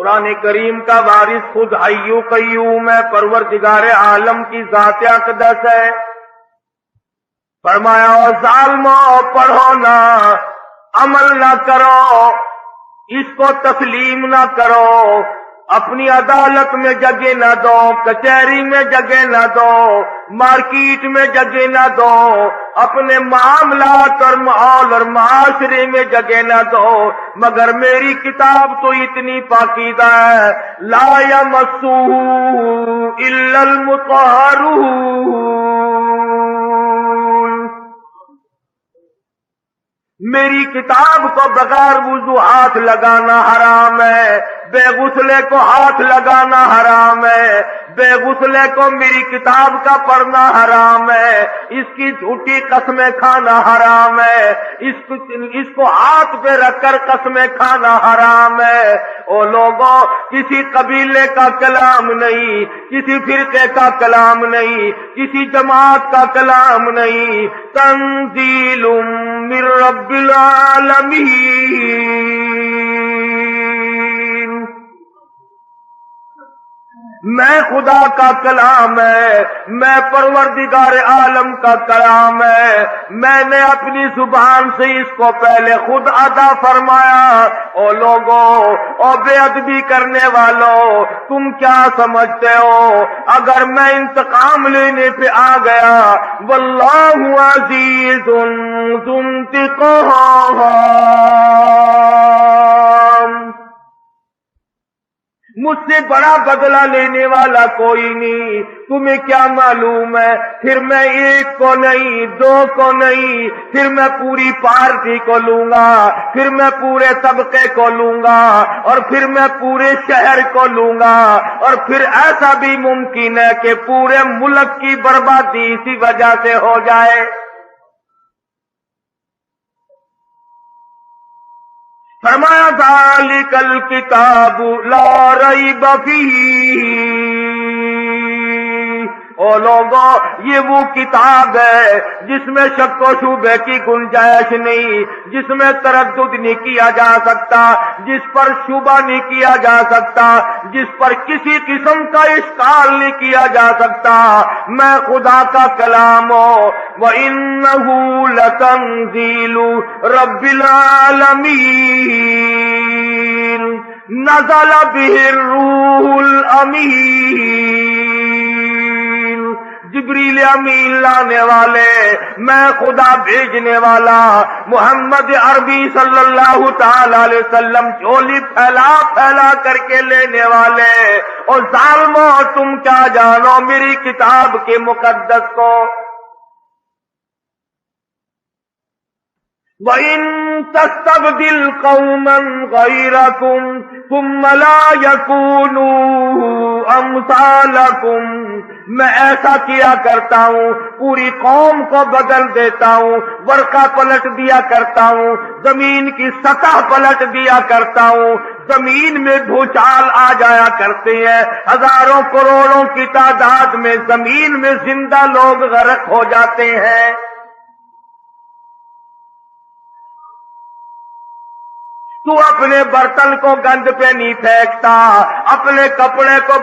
قرآن کریم کا وارث خود حی قیوم ہے، پروردگار عالم کی ذات اقدس ہے۔ فرمایا اور ظالموں پڑھو نہ، عمل نہ کرو، اس کو تسلیم نہ کرو، اپنی عدالت میں جگہ نہ دو، کچہری میں جگہ نہ دو، مارکیٹ میں جگہ نہ دو، اپنے معاملات اور ماحول اور معاشرے میں جگہ نہ دو، مگر میری کتاب تو اتنی پاکیزہ ہے، لا یمسہ الا المطہرون، میری کتاب کو بغیر وضو ہاتھ لگانا حرام ہے، بے غسلے کو ہاتھ لگانا حرام ہے، بے غسلے کو میری کتاب کا پڑھنا حرام ہے، اس کی جھوٹی قسمیں کھانا حرام ہے، اس کو ہاتھ پہ رکھ کر قسمیں کھانا حرام ہے۔ او لوگوں، کسی قبیلے کا کلام نہیں، کسی فرقے کا کلام نہیں، کسی جماعت کا کلام نہیں، تنزیل من رب العالمین، میں خدا کا کلام ہے، میں پروردگار عالم کا کلام ہے، میں نے اپنی زبان سے اس کو پہلے خود ادا فرمایا۔ او لوگوں، او بے ادبی کرنے والوں، تم کیا سمجھتے ہو اگر میں انتقام لینے پہ آ گیا؟ واللہ عزیز ذو انتقام، مجھ سے بڑا بدلہ لینے والا کوئی نہیں۔ تمہیں کیا معلوم ہے؟ پھر میں ایک کو نہیں، دو کو نہیں، پھر میں پوری پارٹی کو لوں گا، پھر میں پورے طبقے کو لوں گا، اور پھر میں پورے شہر کو لوں گا، اور پھر ایسا بھی ممکن ہے کہ پورے ملک کی بربادی اسی وجہ سے ہو جائے۔ فرمایا ذالک الکتاب لا ریب فیہ، او لوگوں، یہ وہ کتاب ہے جس میں شک و شبہ کی گنجائش نہیں، جس میں تردد نہیں کیا جا سکتا، جس پر شبہ نہیں کیا جا سکتا، جس پر کسی قسم کا اشکال نہیں کیا جا سکتا۔ میں خدا کا کلام ہوں، وَإِنَّهُ لَتَنزِيلُ رَبِّ الْعَالَمِينَ نَزَلَ بِهِ الرُّوحُ الْأَمِينُ، جبریل امین لانے والے، میں خدا بھیجنے والا، محمد عربی صلی اللہ تعالی علیہ وسلم جھولی پھیلا پھیلا کر کے لینے والے۔ اور ظالموں، تم کیا جانو میری کتاب کے مقدس کو؟ وَإِن تَسْتَبْدِلْ قَوْمًا غَيْرَكُمْ ثُمَّ لَا يَكُونُوا أَمْثَالَكُمْ، میں ایسا کیا کرتا ہوں، پوری قوم کو بدل دیتا ہوں، ورقہ پلٹ دیا کرتا ہوں، زمین کی سطح پلٹ دیا کرتا ہوں، زمین میں بھوچال آ جایا کرتے ہیں، ہزاروں کروڑوں کی تعداد میں زمین میں زندہ لوگ غرق ہو جاتے ہیں۔ تو اپنے برتن کو گند پہ نہیں پھینکتا، اپنے کپڑے کو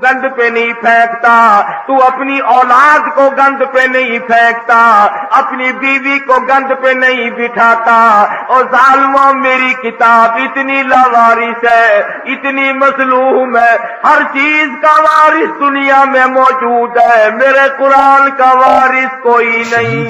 گند پہ نہیں پھینکتا، تو اپنی اولاد کو گند پہ نہیں پھینکتا، اپنی بیوی کو گند پہ نہیں بٹھاتا۔ اور ظالموں، میری کتاب اتنی لاوارث ہے، اتنی مظلوم ہے، ہر چیز کا وارث دنیا میں موجود ہے، میرے قرآن کا وارث کوئی نہیں۔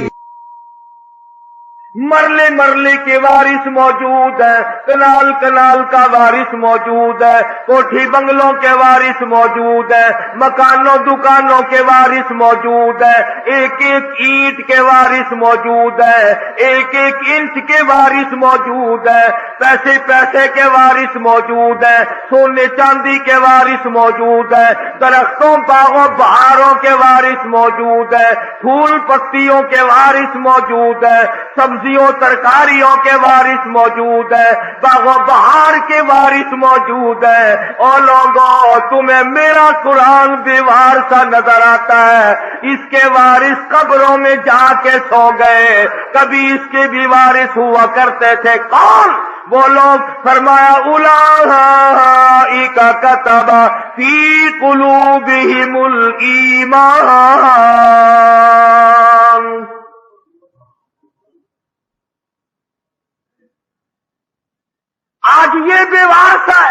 مرلے مرلے کے وارث موجود ہے، کنال کنال کا وارث موجود ہے، کوٹھی بنگلوں کے وارث موجود ہے، مکانوں دکانوں کے وارث موجود ہے، ایک ایک اینٹ کے وارث موجود ہے، ایک ایک انچ کے وارث موجود ہے، پیسے پیسے کے وارث موجود ہے، سونے چاندی کے وارث موجود ہے، درختوں باغوں بہاروں کے وارث موجود ہے، پھول پتیوں کے وارث موجود ہے، سبزیوں ترکاریوں کے وارث موجود ہے، باغ و بہار کے وارث موجود ہے۔ اور لوگوں، تمہیں میرا قرآن بیوار سا نظر آتا ہے، اس کے وارث قبروں میں جا کے سو گئے، کبھی اس کے بھی وارث ہوا کرتے تھے۔ کون وہ لوگ؟ فرمایا اولئک كتب في قلوبهم الإيمان. آج یہ بے واس ہے.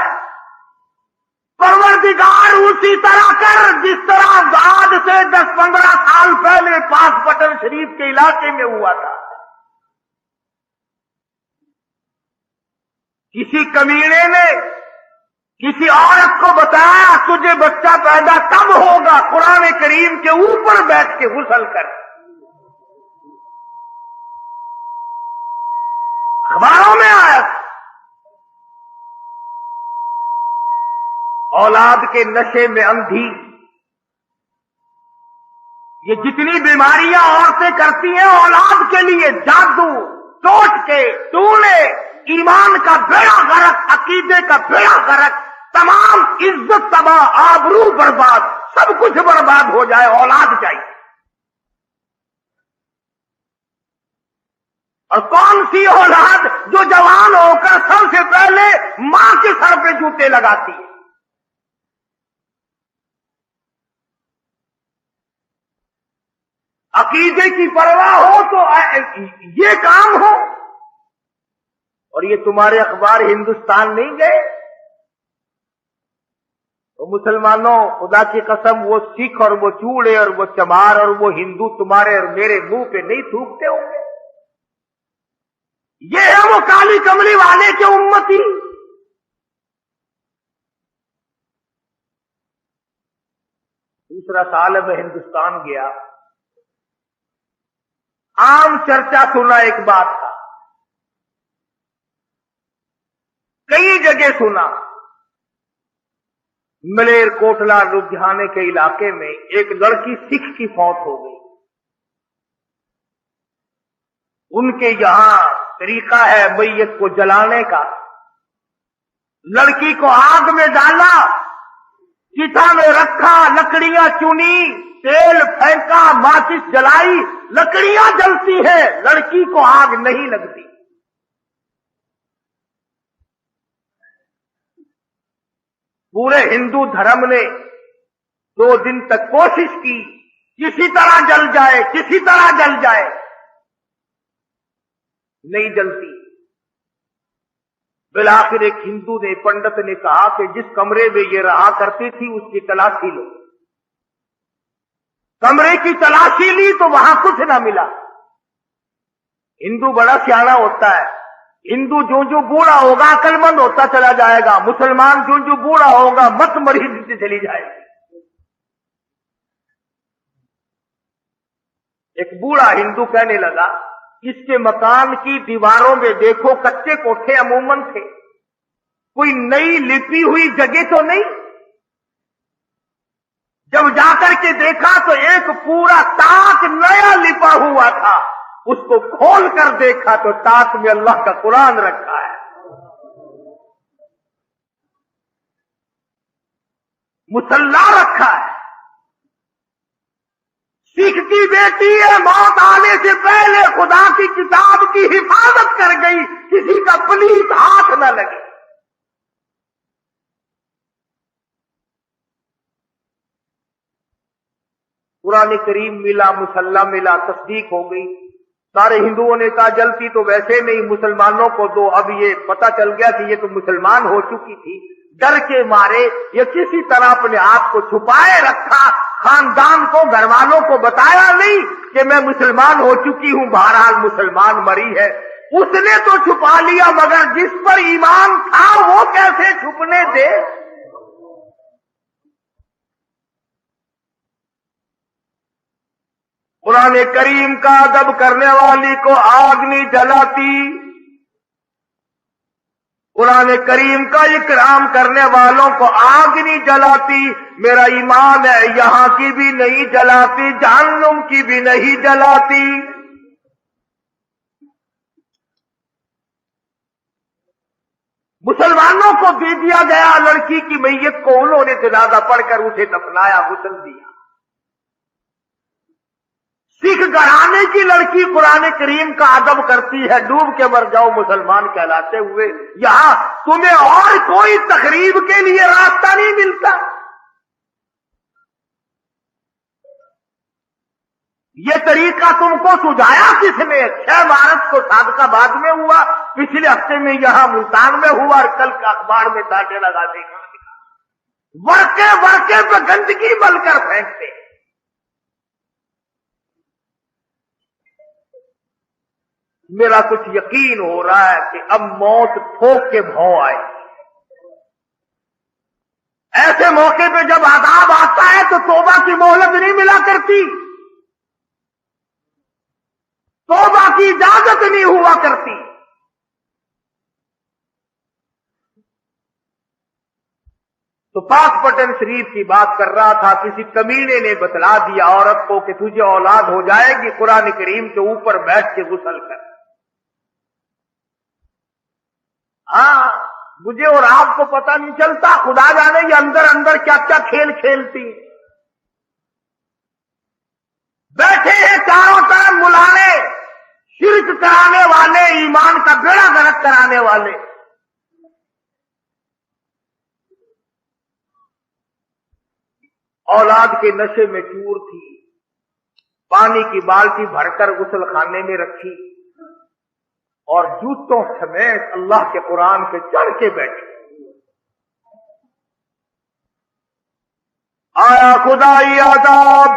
پروردگار اسی طرح کر جس طرح آج سے 10-15 سال پہلے پاک پٹن شریف کے علاقے میں ہوا تھا. کسی کمینے نے کسی عورت کو بتایا تجھے بچہ پیدا کب ہوگا؟ قرآن کریم کے اوپر بیٹھ کے غسل کر. اخباروں میں آیا تھا. اولاد کے نشے میں اندھی، یہ جتنی بیماریاں عورتیں کرتی ہیں اولاد کے لیے، جادو، ٹوٹ کے، ٹونے، ایمان کا بیڑا غرق، عقیدے کا بیڑا غرق، تمام عزت تباہ، آبرو برباد، سب کچھ برباد ہو جائے، اولاد چاہیے. اور کون سی اولاد جو جوان ہو کر سب سے پہلے ماں کے سر پہ جوتے لگاتی ہے؟ عقیدے کی پرواہ ہو تو یہ کام ہو. اور یہ تمہارے اخبار ہندوستان نہیں گئے؟ تو مسلمانوں، خدا کی قسم، وہ سکھ اور وہ چوڑے اور وہ چمار اور وہ ہندو تمہارے اور میرے منہ پہ نہیں تھوکتے ہوں گے. یہ ہے وہ کالی کملی والے کے امتی. دوسرا سال میں ہندوستان گیا، عام چرچا سنا. ایک بات تھا، کئی جگہ سنا. ملیر کوٹلا لدھیانے کے علاقے میں ایک لڑکی سکھ کی فوت ہو گئی. ان کے یہاں طریقہ ہے میت کو جلانے کا. لڑکی کو آگ میں ڈالا، چتا میں رکھا، لکڑیاں چنی، تیل پھینکا، ماچس جلائی، لکڑیاں جلتی ہیں، لڑکی کو آگ نہیں لگتی. پورے ہندو دھرم نے 2 دن تک کوشش کی کسی طرح جل جائے، کسی طرح جل جائے، نہیں جلتی. بالآخر ایک ہندو نے، پنڈت نے کہا کہ جس کمرے میں یہ رہا کرتی تھی اس کی تلاشی لو. کمرے کی تلاشی لی تو وہاں کچھ نہ ملا. ہندو بڑا سیاڑا ہوتا ہے. ہندو جو جو بوڑھا ہوگا عقل مند ہوتا چلا جائے گا، مسلمان جو جو بوڑھا ہوگا مت مری دیتی چلی جائے گی. ایک بوڑھا ہندو کہنے لگا اس کے مکان کی دیواروں میں دیکھو کچے کوٹھے عموماً تھے، کوئی نئی لپی ہوئی جگہ تو نہیں. جب جا کر کے دیکھا تو ایک پورا تاک نیا لپا ہوا تھا. اس کو کھول کر دیکھا تو تاک میں اللہ کا قرآن رکھا ہے. مصلا رکھا ہے. سکھ کی بیٹی ہے، موت آنے سے پہلے خدا کی کتاب کی حفاظت کر گئی، کسی کا پلیت ہاتھ نہ لگے. قرآن کریم ملا، مصلا ملا، تصدیق ہو گئی. سارے ہندوؤں نے کہا جلتی تو ویسے نہیں، مسلمانوں کو دو. اب یہ پتا چل گیا کہ یہ تو مسلمان ہو چکی تھی. ڈر کے مارے یہ کسی طرح اپنے آپ کو چھپائے رکھا، خاندان کو، گھر والوں کو بتایا نہیں کہ میں مسلمان ہو چکی ہوں. بہرحال مسلمان مری ہے. اس نے تو چھپا لیا، مگر جس پر ایمان تھا وہ کیسے چھپنے دے؟ قرآن کریم کا ادب کرنے والی کو آگ نہیں جلاتی، قرآن کریم کا اکرام کرنے والوں کو آگ نہیں جلاتی. میرا ایمان ہے یہاں کی بھی نہیں جلاتی، جہنم کی بھی نہیں جلاتی. مسلمانوں کو دے دیا گیا لڑکی کی میت کو، انہوں نے جنازہ پڑھ کر اسے دفنایا، غسل دیا. سکھ گھرانے کی لڑکی قرآن کریم کا ادب کرتی ہے، ڈوب کے مر جاؤ مسلمان کہلاتے ہوئے، یہاں تمہیں اور کوئی تقریب کے لیے راستہ نہیں ملتا۔ یہ طریقہ تم کو سجایا کس نے؟ 6 مارچ کو صادقہ باد میں ہوا، پچھلے ہفتے میں یہاں ملتان میں ہوا، اور کل کا اخبار میں ڈانٹے لگا دیں گے، ورکے پہ گندگی مل کر پھینکتے۔ میرا کچھ یقین ہو رہا ہے کہ اب موت ٹھوک کے بھاؤ آئے۔ ایسے موقع پہ جب عذاب آتا ہے تو توبہ کی مہلت نہیں ملا کرتی، توبہ کی اجازت نہیں ہوا کرتی۔ تو پاک پٹن شریف کی بات کر رہا تھا، کسی کمینے نے بتلا دیا عورت کو کہ تجھے اولاد ہو جائے گی، قرآن کریم کے اوپر بیٹھ کے غسل کر۔ ہاں، مجھے اور آپ کو پتہ نہیں چلتا، خدا جانے یہ اندر اندر کیا کیا کھیل کھیلتی۔ بیٹھے ہیں چاروں طرف ملانے، شرک کرانے والے، ایمان کا بیڑا غرق کرانے والے۔ اولاد کے نشے میں چور تھی، پانی کی بالٹی بھر کر غسل خانے میں رکھی، اور جوتوں سمیت اللہ کے قرآن کے چڑھ کے بیٹھے۔ آیا خدائی عذاب،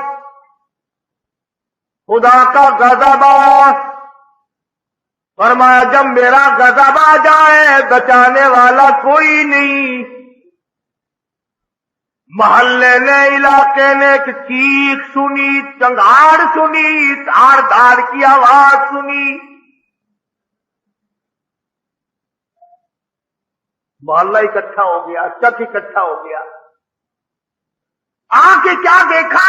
خدا کا غضب، فرمایا جب میرا غضب آ جائے بچانے والا کوئی نہیں۔ محلے نے، علاقے نے ایک چیخ سنی، چنگاڑ سنی، تار دھاڑ کی آواز سنی، محلہ اکٹھا ہو گیا، چک اکٹھا ہو گیا۔ آ کے کیا دیکھا؟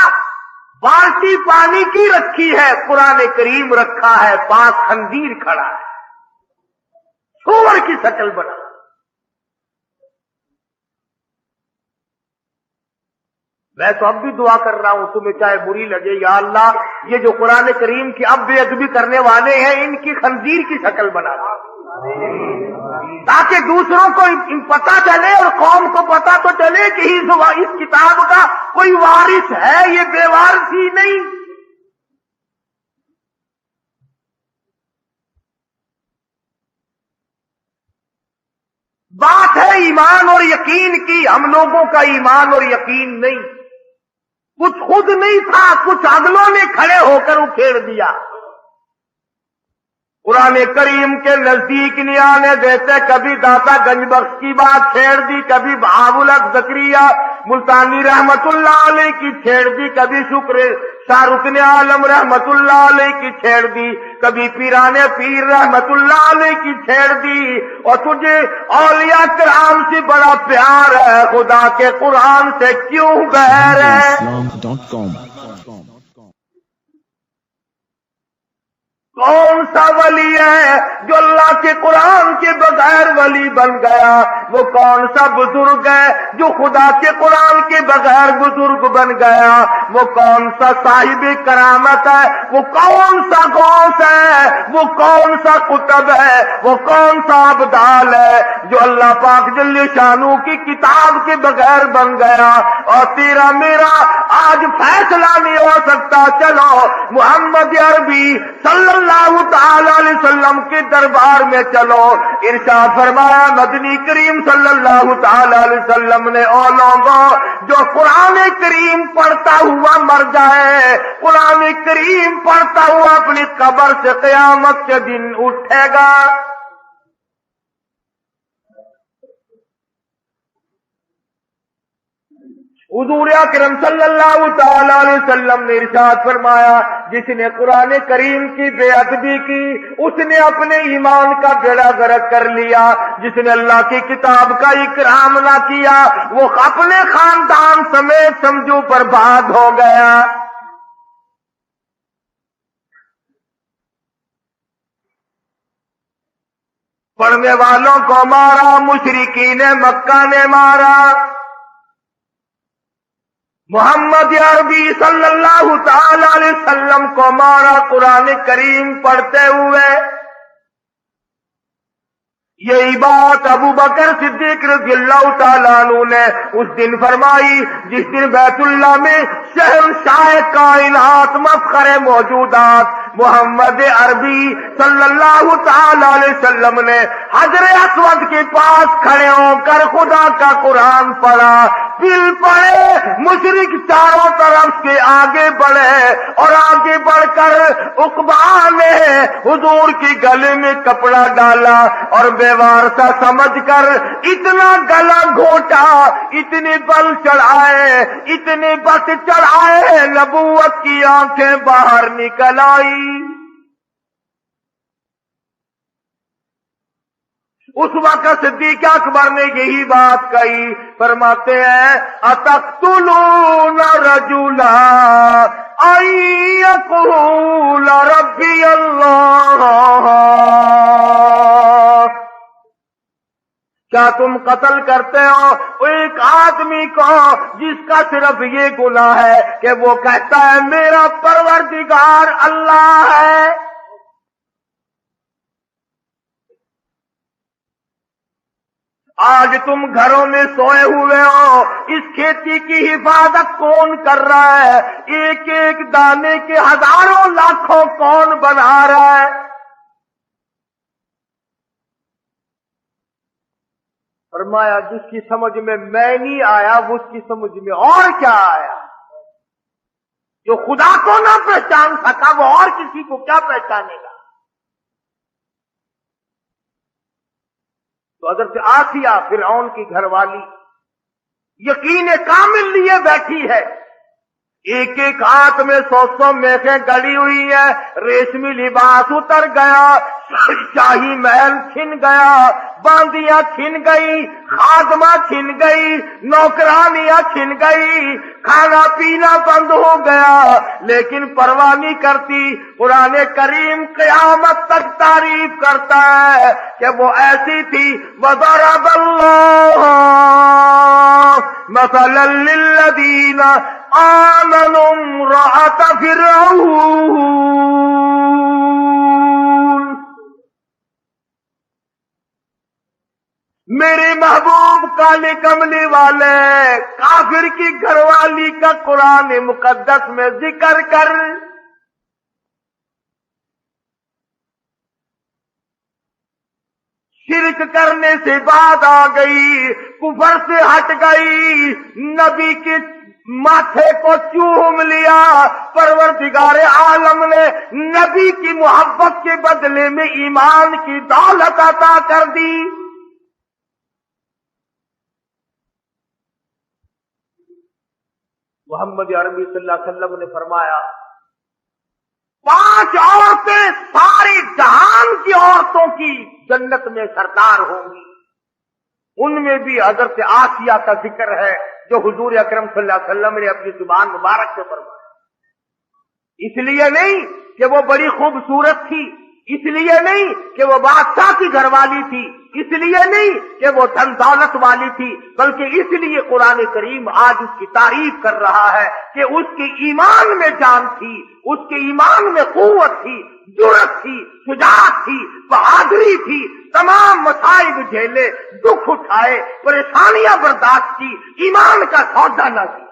بالٹی پانی کی رکھی ہے، قرآن کریم رکھا ہے، پاس خنزیر کھڑا ہے، سور کی شکل بنا۔ میں تو اب بھی دعا کر رہا ہوں، تمہیں چاہے بری لگے، یا اللہ یہ جو قرآن کریم کی اب بے ادبی کرنے والے ہیں ان کی خنزیر کی شکل بنا دو، تاکہ دوسروں کو پتا چلے اور قوم کو پتا تو چلے کہ اس کتاب کا کوئی وارث ہے، یہ بے وارث ہی نہیں۔ بات ہے ایمان اور یقین کی، ہم لوگوں کا ایمان اور یقین نہیں، کچھ خود نہیں تھا، کچھ اگلوں نے کھڑے ہو کر اکھیڑ دیا۔ قرآن کریم کے نزدیک نہیں آنے دیتے، کبھی داتا گنج بخش کی بات چھیڑ دی، کبھی بہاول الحق زکریا ملتانی رحمت اللہ علیہ کی چھیڑ دی، کبھی شکر شاہ رکن عالم رحمت اللہ علیہ کی چھیڑ دی، کبھی پیران پیر رحمت اللہ علیہ کی چھیڑ دی۔ اور تجھے اولیاء کرام سے بڑا پیار ہے، خدا کے قرآن سے کیوں غیر ہے؟ کون سا ولی ہے جو اللہ کے قرآن کے بغیر ولی بن گیا؟ وہ کون سا بزرگ ہے جو خدا کے قرآن کے بغیر بزرگ بن گیا؟ وہ کون سا صاحب کرامت ہے؟ وہ کون سا غوث ہے؟ وہ کون سا قطب ہے؟ وہ کون سا ابدال ہے جو اللہ پاک جل شانو کی کتاب کے بغیر بن گیا؟ اور تیرا میرا آج فیصلہ نہیں ہو سکتا، چلو محمد عربی صلی اللہ تعالی علیہ وسلم کے دربار میں چلو۔ ارشاد فرمایا مدنی کریم صلی اللہ تعالی علیہ وسلم نے، او لوگوں جو قرآن کریم پڑھتا ہوا مر جائے، قرآن کریم پڑھتا ہوا اپنی قبر سے قیامت کے دن اٹھے گا۔ حضور اکرم صلی اللہ تعالی علیہ وسلم نے ارشاد فرمایا، جس نے قرآن کریم کی بے ادبی کی اس نے اپنے ایمان کا بیڑا غرق کر لیا۔ جس نے اللہ کی کتاب کا اکرام نہ کیا وہ اپنے خاندان سمیت سمجھو برباد ہو گیا۔ پڑھنے والوں کو مارا، مشرکین مکہ نے مارا، محمد عربی صلی اللہ تعالی علیہ وسلم کو مارا قرآن کریم پڑھتے ہوئے. یہی بات ابو بکر صدیق رضی اللہ تعالیٰ عنہ نے اس دن فرمائی جس دن بیت اللہ میں شہنشاہ کائنات مفخر موجودات محمد عربی صلی اللہ تعالی علیہ وسلم نے حجر اسود کے پاس کھڑے ہو کر خدا کا قرآن پڑھا. پل پڑے مشرک چاروں طرف سے آگے بڑھے اور آگے بڑھ کر عقبہ نے حضور کی گلے میں کپڑا ڈالا اور بیوار سا سمجھ کر اتنا گلا گھوٹا, اتنے بل چڑھائے, اتنے بس چڑھائے, نبوت کی آنکھیں باہر نکل آئی. اس وقت صدیق اکبر نے یہی بات کہی. فرماتے ہیں اتقتلون رجلا ان یقول ربی اللہ, کیا تم قتل کرتے ہو ایک آدمی کو جس کا صرف یہ گناہ ہے کہ وہ کہتا ہے میرا پروردگار اللہ ہے. آج تم گھروں میں سوئے ہوئے ہو, اس کھیتی کی حفاظت کون کر رہا ہے؟ ایک ایک دانے کے ہزاروں لاکھوں کون بنا رہا ہے؟ فرمایا جس کی سمجھ میں نہیں آیا وہ اس کی سمجھ میں اور کیا آیا. جو خدا کو نہ پہچان سکا وہ اور کسی کو کیا پہچانے گا. تو حضرت آسیہ فرعون کی گھر والی یقین کامل لیے بیٹھی ہے. ایک ایک ہاتھ میں 100 میخیں گڑی ہوئی ہے, ریشمی لباس اتر گیا, شاہی محل چھن گیا, باندیاں چھن گئی, خادمہ چھن گئی, نوکرانیاں چھن گئی, کھانا پینا بند ہو گیا, لیکن پرواہ نہیں کرتی. قرآن کریم قیامت تک تعریف کرتا ہے کہ وہ ایسی تھی. وَضَرَبَ اللَّهُ مَثَلًا لِّلَّذِينَ آمَنُوا امْرَأَتَ فِرْعَوْنَ, میرے محبوب کالے کملی والے کافر کی گھر والی کا قرآن مقدس میں ذکر کر. شرک کرنے سے بعد آ گئی, کفر سے ہٹ گئی, نبی کے ماتھے کو چوم لیا. پروردگار عالم نے نبی کی محبت کے بدلے میں ایمان کی دولت عطا کر دی. محمد عربی صلی اللہ علیہ وسلم نے فرمایا 5 عورتیں ساری جہان کی عورتوں کی جنت میں سردار ہوں گی. ان میں بھی حضرت آسیہ کا ذکر ہے جو حضور اکرم صلی اللہ علیہ وسلم نے اپنی زبان مبارک سے فرمایا. اس لیے نہیں کہ وہ بڑی خوبصورت تھی, اس لیے نہیں کہ وہ بادشاہ کی گھر والی تھی, اس لیے نہیں کہ وہ دھن دولت والی تھی, بلکہ اس لیے قرآن کریم آج اس کی تعریف کر رہا ہے کہ اس کے ایمان میں جان تھی, اس کے ایمان میں قوت تھی, جرأت تھی, شجاعت تھی, بہادری تھی, تمام مصائب جھیلے, دکھ اٹھائے, پریشانیاں برداشت کی, ایمان کا سودا نہ کیا.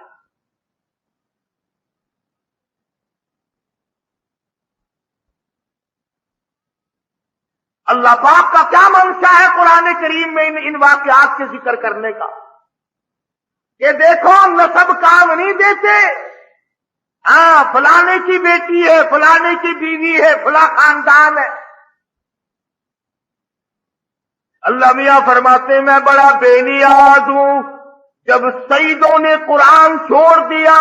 اللہ پاک کا کیا منشا ہے قرآن کریم میں ان واقعات کے ذکر کرنے کا کہ دیکھو نسب کام نہیں دیتے. ہاں فلانے کی بیٹی ہے, فلانے کی بیوی ہے, فلاں خاندان ہے. اللہ میاں فرماتے میں بڑا بے نیاز ہوں. جب سیدوں نے قرآن چھوڑ دیا,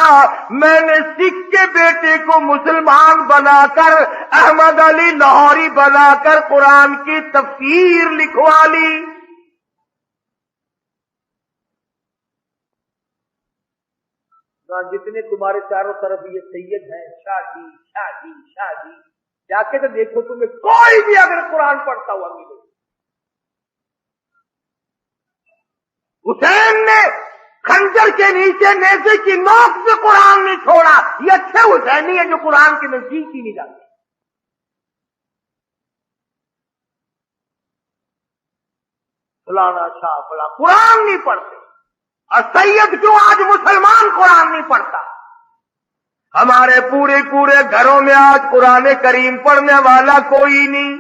میں نے سکھ کے بیٹے کو مسلمان بنا کر, احمد علی لاہوری بنا کر قرآن کی تفسیر لکھوا لی. جتنے تمہارے چاروں طرف یہ سید ہیں, شاہ جی شاہ جی شاہ جی, جا کے تو دیکھو تمہیں کوئی بھی اگر قرآن پڑھتا ہوا ملے. حسین نے خنجر خنجر کے نیچے نیزے کی نوک سے قرآن نہیں چھوڑا. یہ اچھے حسینی ہیں جو قرآن کے نزدیک ہی نہیں جاتے. فلانا شاہ فلاں قرآن نہیں پڑھتے. اور سید کیوں آج مسلمان قرآن نہیں پڑھتا؟ ہمارے پورے گھروں میں آج قرآن کریم پڑھنے والا کوئی نہیں.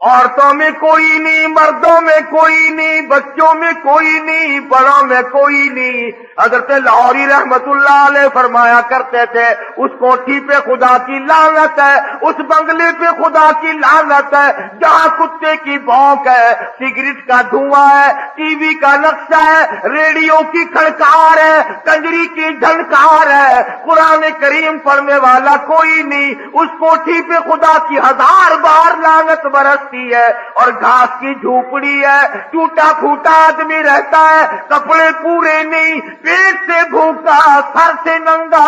عورتوں میں کوئی نہیں، مردوں میں کوئی نہیں، بچوں میں کوئی نہیں، بڑوں میں کوئی نہیں. حضرت لاہوری رحمت اللہ علیہ فرمایا کرتے تھے اس کوٹھی پہ خدا کی لعنت ہے، اس بنگلے پہ خدا کی لعنت ہے جہاں کتے کی بھونک ہے، سگریٹ کا دھواں ہے، ٹی وی کا نقشہ ہے، ریڈیو کی کھڑکار ہے، کنجری کی جھنکار ہے. قرآن کریم پڑھنے والا کوئی نہیں. اس کوٹھی پہ خدا کی 1000 بار لعنت برستی ہے. اور گھاس کی جھوپڑی ہے، ٹوٹا پھوٹا آدمی رہتا ہے، کپڑے پورے نہیں، پیٹ سے بھوکا، سر سے ننگا،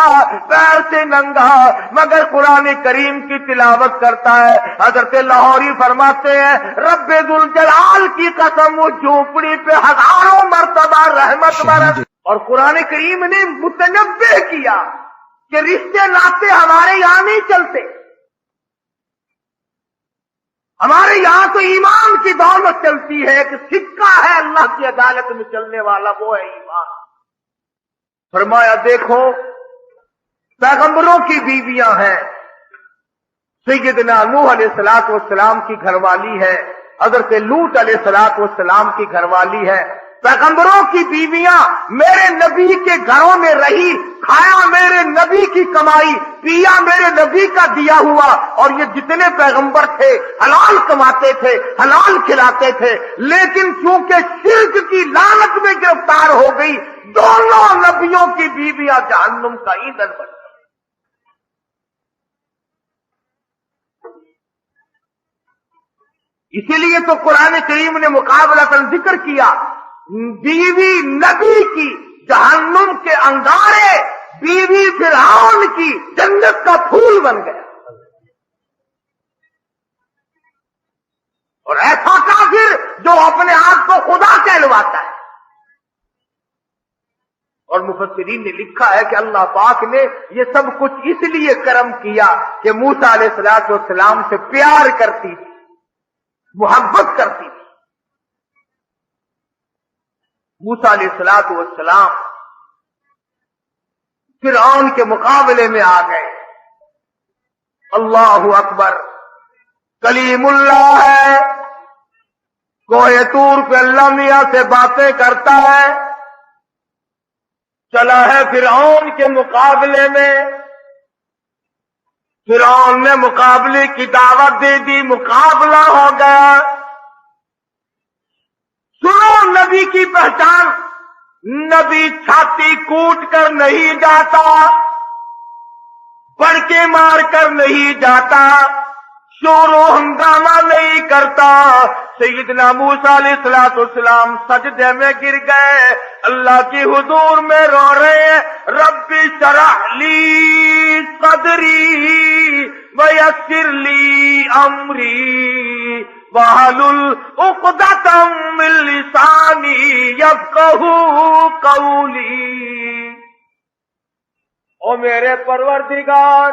پیر سے ننگا، مگر قرآن کریم کی تلاوت کرتا ہے. حضرت لاہوری فرماتے ہیں رب ذوالجلال کی قسم وہ جھوپڑی پہ 1000 مرتبہ رحمت برس. اور قرآن کریم نے متنبہ کیا کہ رشتے ناطے ہمارے یہاں نہیں چلتے. ہمارے یہاں تو ایمان کی دولت چلتی ہے. ایک سکہ ہے اللہ کی عدالت میں چلنے والا، وہ ہے ایمان. فرمایا دیکھو پیغمبروں کی بیویاں ہیں. سیدنا نوح علیہ الصلوۃ والسلام کی گھر والی ہے، حضرت لوط علیہ الصلوۃ والسلام کی گھر والی ہے. پیغمبروں کی بیویاں میرے نبی کے گھروں میں رہی، کھایا میرے نبی کی کمائی، پیا میرے نبی کا دیا ہوا. اور یہ جتنے پیغمبر تھے حلال کماتے تھے، حلال کھلاتے تھے. لیکن چونکہ شرک کی لعنت میں گرفتار ہو گئی، دونوں نبیوں کی بیویاں جہنم کا ایندھن بن گئی. اسی لیے تو قرآن کریم نے مقابلتاً ذکر کیا بیوی نبی کی جہنم کے انگارے، بیوی فرعون کی جنت کا پھول بن گیا. اور ایسا کافر جو اپنے آپ کو خدا کہلواتا ہے. اور مفسرین نے لکھا ہے کہ اللہ پاک نے یہ سب کچھ اس لیے کرم کیا کہ موسیٰ علیہ الصلوۃ والسلام سے پیار کرتی تھی، محبت کرتی تھی. موسیٰ علیہ الصلوۃ والسلام فرعون کے مقابلے میں آ گئے. اللہ اکبر، کلیم اللہ ہے، کوہ طور پہ اللہ میاں سے باتیں کرتا ہے. چلا ہے فرعون کے مقابلے میں. فرعون نے مقابلے کی دعوت دے دی، مقابلہ ہو گیا. سنو نبی کی پہچان، نبی چھاتی کوٹ کر نہیں جاتا، پڑکے مار کر نہیں جاتا، شور و ہنگامہ نہیں کرتا. سیدنا موسیٰ علیہ الصلوۃ والسلام سجدے میں گر گئے، اللہ کی حضور میں رو رہے ہیں رب اشرح لی صدری ویسر لی امری واحلل عقدۃ من لسانی یفقہوا قولی. او میرے پروردگار،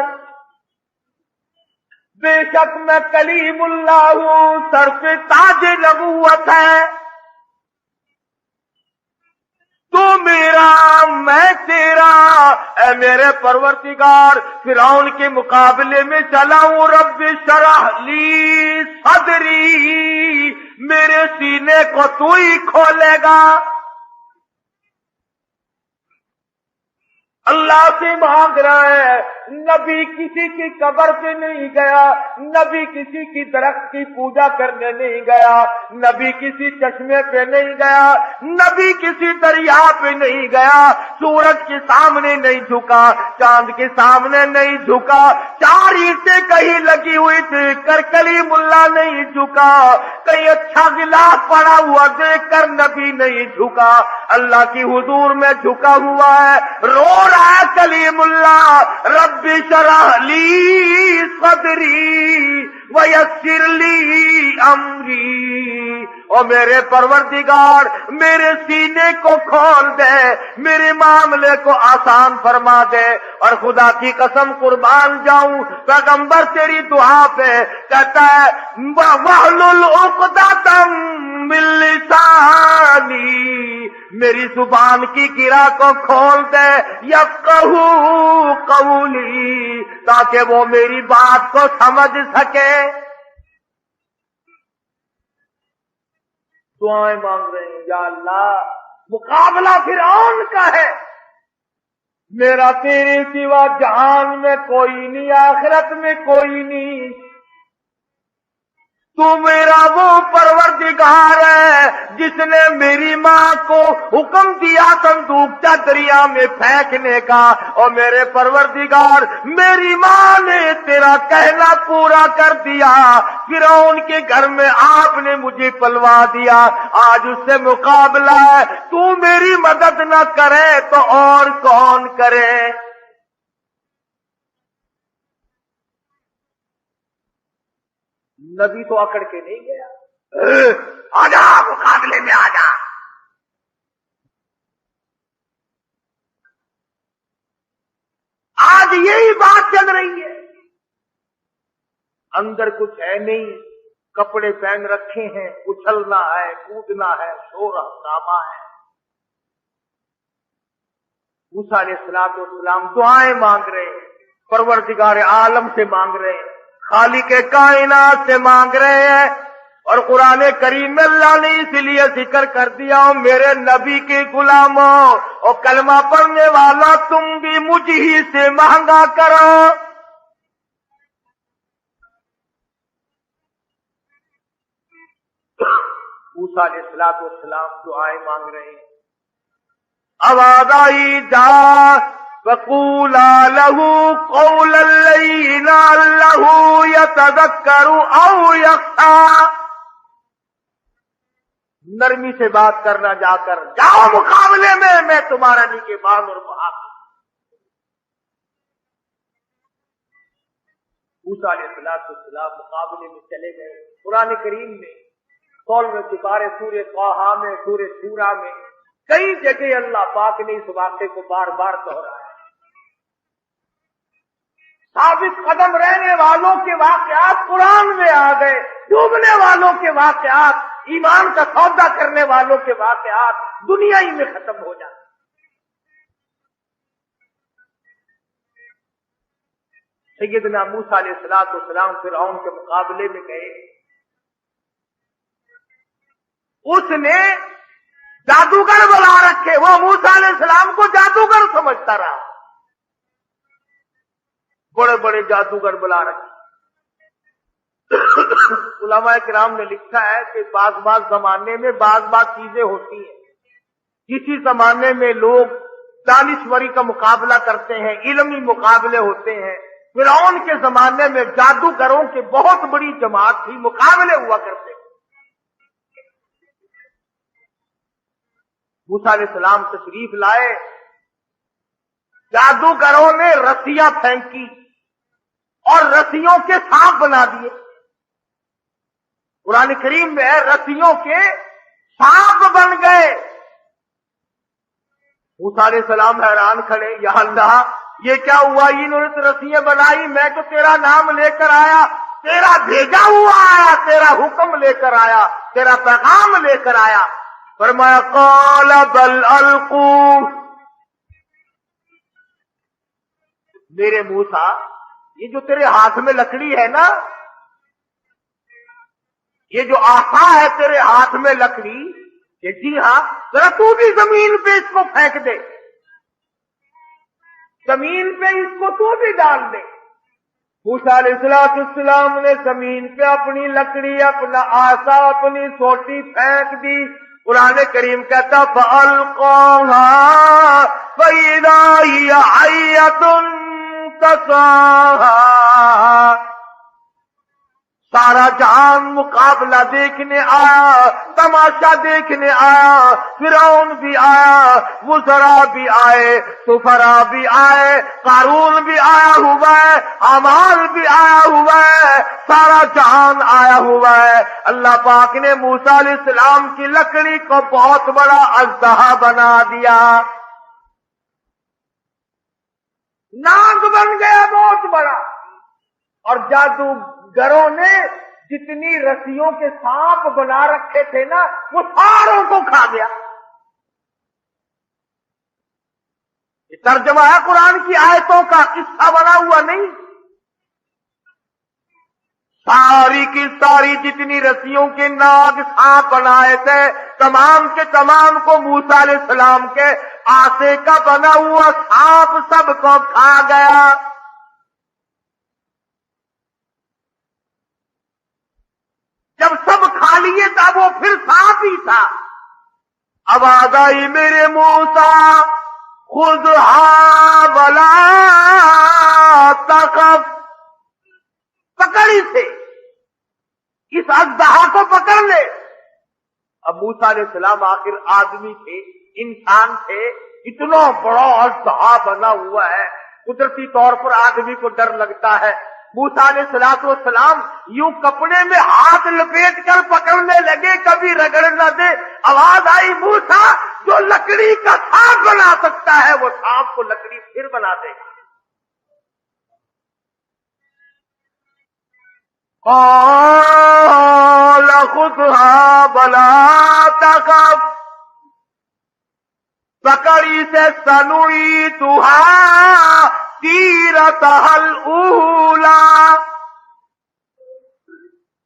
بے شک میں کلیم اللہ ہوں، سر پہ تاج نبوت ہے. تو میرا میں تیرا، اے میرے پروردگار فرعون کے مقابلے میں چلا ہوں. رب اشرح لی صدری، میرے سینے کو تو ہی کھولے گا. اللہ سے مانگ رہا ہے. نبی کسی کی قبر پہ نہیں گیا، نبی کسی کی درخت کی پوجا کرنے نہیں گیا، نبی کسی چشمے پہ نہیں گیا، نبی کسی دریا پہ نہیں گیا، سورج کے سامنے نہیں جھکا، چاند کے سامنے نہیں جھکا، 4 اینٹیں کہیں لگی ہوئی تھی کر کلیم اللہ نہیں جھکا، کہیں اچھا غلاف پڑا ہوا دیکھ کر نبی نہیں جھکا، اللہ کی حضور میں جھکا ہوا ہے، رو رہا ہے کلیم اللہ رب اشرح لی صدری ویسر لی امری اور میرے پروردگار میرے سینے کو کھول دے، میرے معاملے کو آسان فرما دے۔ اور خدا کی قسم قربان جاؤں، پیغمبر تیری دعا پہ کہتا ہے وَاحْلُلْ عُقْدَةً مِّن لِّسَانِي، میری زبان کی گرہ کو کھول دے، یفقہوا قولی، تاکہ وہ میری بات کو سمجھ سکے۔ دعائیں مانگ رہے ہیں، یا اللہ مقابلہ فرعون کا ہے، میرا تیرے سوا جہان میں کوئی نہیں، آخرت میں کوئی نہیں، تو میرا وہ پروردگار ہے جس نے میری ماں کو حکم دیا صندوقچہ دریا میں پھینکنے کا، اور میرے پروردگار میری ماں نے تیرا کہنا پورا کر دیا، فرعون کے گھر میں آپ نے مجھے پلوا دیا، آج اس سے مقابلہ ہے، تو میری مدد نہ کرے تو اور کون کرے؟ نبی تو اکڑ کے نہیں گیا، آجا مقابلے میں آجا۔ آج یہی بات چل رہی ہے، اندر کچھ ہے نہیں، کپڑے پہن رکھے ہیں، اچھلنا ہے، کودنا ہے، شور ہنگامہ ہے۔ موسیٰ علیہ السلام دعائیں مانگ رہے ہیں، پروردگار عالم سے مانگ رہے ہیں، خالق کائنات سے مانگ رہے ہیں، اور قرآن کریم میں اللہ نے اس لیے ذکر کر دیا میرے نبی کے غلاموں اور کلمہ پڑھنے والا تم بھی مجھ ہی سے مانگا کرو۔ موسیٰ علیہ السلام دعائیں مانگ رہے ہیں، آواز آئی جا وَقُولَا لَهُ قَوْلًا لَّيِّنًا لَّعَلَّهُ يَتَذَكَّرُ أَوْ يَخْشَىٰ، نرمی سے بات کرنا، جا کر جاؤ مقابلے میں تمہارا نگہبان اور محافظ۔ موسیٰ علیہ السلام مقابلے میں چلے گئے۔ قرآن کریم میں 16 سپارے سورہ طٰہٰ میں، سورہ شورى میں کئی جگہ اللہ پاک نے اس واقعے کو بار بار دہرایا۔ ثابت قدم رہنے والوں کے واقعات قرآن میں آ گئے، ڈوبنے والوں کے واقعات، ایمان کا سودا کرنے والوں کے واقعات دنیا ہی میں ختم ہو جاتے۔ سیدنا موسیٰ علیہ السلام فرعون کے مقابلے میں گئے، اس نے جادوگر بلا رکھے، وہ موسیٰ علیہ السلام کو جادوگر سمجھتا رہا، بڑے بڑے جادوگر بلا رکھے۔ علماء کرام نے لکھا ہے کہ بعض زمانے میں بعض چیزیں ہوتی ہیں، کسی زمانے میں لوگ دانشوری کا مقابلہ کرتے ہیں، علمی مقابلے ہوتے ہیں۔ فرعون کے زمانے میں جادوگروں کی بہت بڑی جماعت تھی، مقابلے ہوا کرتے ہیں۔ موسیٰ علیہ السلام تشریف لائے، جادوگروں نے رسیاں پھینکی اور رسیوں کے سانپ بنا دیے۔ قرآن کریم میں رسیوں کے سانپ بن گئے۔ موسیٰ علیہ السلام حیران کھڑے، یا اللہ یہ کیا ہوا؟ انہوں نے تو رسیاں بنائی، میں تو تیرا نام لے کر آیا، تیرا بھیجا ہوا آیا، تیرا حکم لے کر آیا، تیرا پیغام لے کر آیا۔ فرمایا قال بل القوا، میرے موسیٰ یہ جو تیرے ہاتھ میں لکڑی ہے نا، یہ جو آسا ہے تیرے ہاتھ میں لکڑی، کہ جی ہاں، ذرا تو بھی زمین پہ اس کو پھینک دے، زمین پہ اس کو تو بھی ڈال دے۔ موسیٰ علیہ السلام نے زمین پہ اپنی لکڑی، اپنا آسا، اپنی سوٹی پھینک دی۔ قرآن کریم کہتا فَأَلْقَاهَا فَإِذَا هِيَ حَيَّةٌ تَسْعَىٰ، سارا جہان مقابلہ دیکھنے آیا، تماشا دیکھنے آیا، فرعون بھی آیا، وزراء بھی آئے، سفراء بھی آئے، قارون بھی آیا ہوا ہے، حامان بھی آیا ہوا ہے، سارا جہان آیا ہوا ہے۔ اللہ پاک نے موسیٰ علیہ السلام کی لکڑی کو بہت بڑا اژدہا بنا دیا، ناگ بن گیا بہت بڑا، اور جادوگروں نے جتنی رسیوں کے سانپ بنا رکھے تھے نا وہ ساروں کو کھا گیا۔ یہ ترجمہ ہے قرآن کی آیتوں کا، قصہ بنا ہوا نہیں۔ ساری کی ساری جتنی رسیوں کے ناگ سانپ بنائے تھے تمام کے تمام کو موسیٰ علیہ السلام کے آسے کا بنا ہوا سانپ سب کو کھا گیا۔ جب سب کھا لیے تھا وہ پھر سانپ ہی تھا۔ آواز آئی میرے موسیٰ خذھا ولا تخف، پکڑی سے اس اژدہا کو پکڑ لے۔ اب موسیٰ علیہ السلام آخر آدمی تھے، انسان تھے، اتنا بڑا اژدہا بنا ہوا ہے، قدرتی طور پر آدمی کو ڈر لگتا ہے۔ موسیٰ علیہ السلام یوں کپڑے میں ہاتھ لپیٹ کر پکڑنے لگے، کبھی رگڑ نہ دے۔ آواز آئی موسیٰ جو لکڑی کا سانپ بنا سکتا ہے وہ سانپ کو لکڑی پھر بنا دے گا۔ قال خذھا ولا تخف، پکڑی سے سنعیدھا سیرتھا الاولی،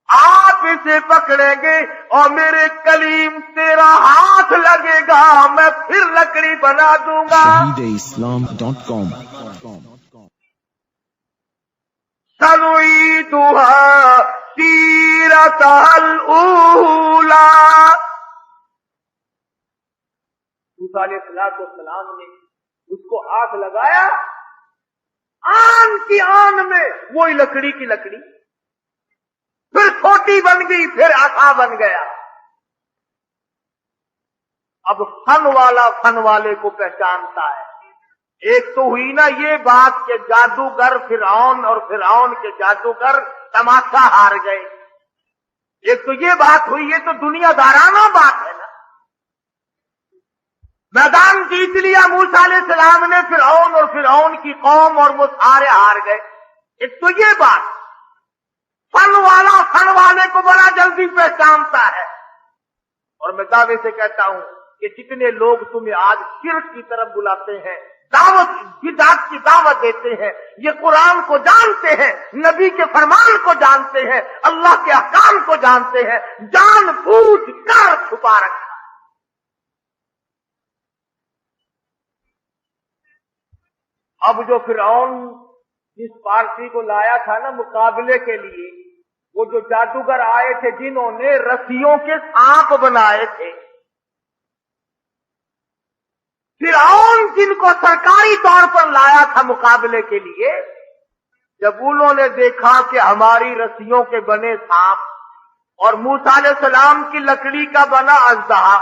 آپ اسے پکڑیں گے اور میرے کلیم تیرا ہاتھ لگے گا، میں پھر لکڑی بنا دوں گا۔ shahideislam.com سنعیدھا سیرتھا الاولی۔ موسیٰ علیہ السلام نے اس کو ہاتھ لگایا، آن کی آن میں وہی لکڑی کی لکڑی، پھر چھوٹی بن گئی، پھر عصا بن گیا۔ اب فن والا فن والے کو پہچانتا ہے۔ ایک تو ہوئی نا یہ بات کہ جادوگر فرعون اور فرعون کے جادوگر تماشا ہار گئے، ایک تو یہ بات ہوئی، یہ تو دنیا دارانہ بات ہے نا۔ میدان جیت لیا موسیٰ علیہ السلام نے فرعون اور فرعون کی قوم، اور وہ سارے ہار گئے۔ ایک تو یہ بات، فن والا فن والے کو بڑا جلدی پہچانتا ہے۔ اور میں دعوے سے کہتا ہوں کہ جتنے لوگ تمہیں آج شرک کی طرف بلاتے ہیں، دعوت بدعت کی دعوت دیتے ہیں، یہ قرآن کو جانتے ہیں، نبی کے فرمان کو جانتے ہیں، اللہ کے احکام کو جانتے ہیں، جان بوجھ کر چھپا رکھا۔ اب جو فرعون جس پارٹی کو لایا تھا نا مقابلے کے لیے، وہ جو جادوگر آئے تھے جنہوں نے رسیوں کے سانپ بنائے تھے، فرعون جن کو سرکاری طور پر لایا تھا مقابلے کے لیے، جب انہوں نے دیکھا کہ ہماری رسیوں کے بنے سانپ اور موسیٰ علیہ السلام کی لکڑی کا بنا اژدہا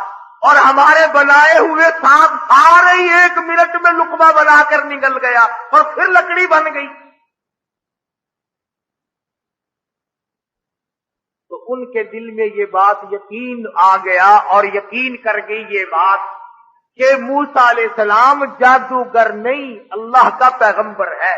اور ہمارے بنائے ہوئے سانپ سارے ہی 1 منٹ میں لقمہ بنا کر نگل گیا اور پھر لکڑی بن گئی، تو ان کے دل میں یہ بات یقین آ گیا، اور یقین کر گئی یہ بات کہ موسیٰ علیہ السلام جادوگر نہیں، اللہ کا پیغمبر ہے۔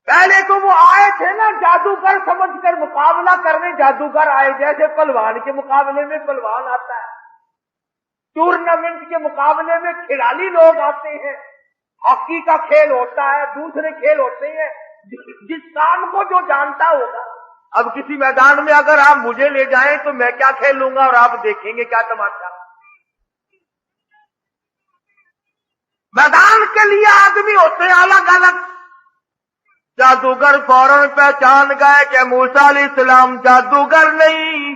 پہلے تو وہ آئے تھے نا جادوگر سمجھ کر مقابلہ کرنے، جادوگر آئے جیسے پہلوان کے مقابلے میں پہلوان آتا ہے، ٹورنامنٹ کے مقابلے میں کھلاڑی لوگ آتے ہیں، ہاکی کا کھیل ہوتا ہے، دوسرے کھیل ہوتے ہیں، جس کام کو جو جانتا ہوگا۔ اب کسی میدان میں اگر آپ مجھے لے جائیں تو میں کیا کھیلوں گا اور آپ دیکھیں گے کیا تماشا۔ میدان کے لیے آدمی ہوتے ہیں الگ الگ۔ جادوگر فوراً پہچان گئے کہ موسیٰ علیہ السلام جادوگر نہیں،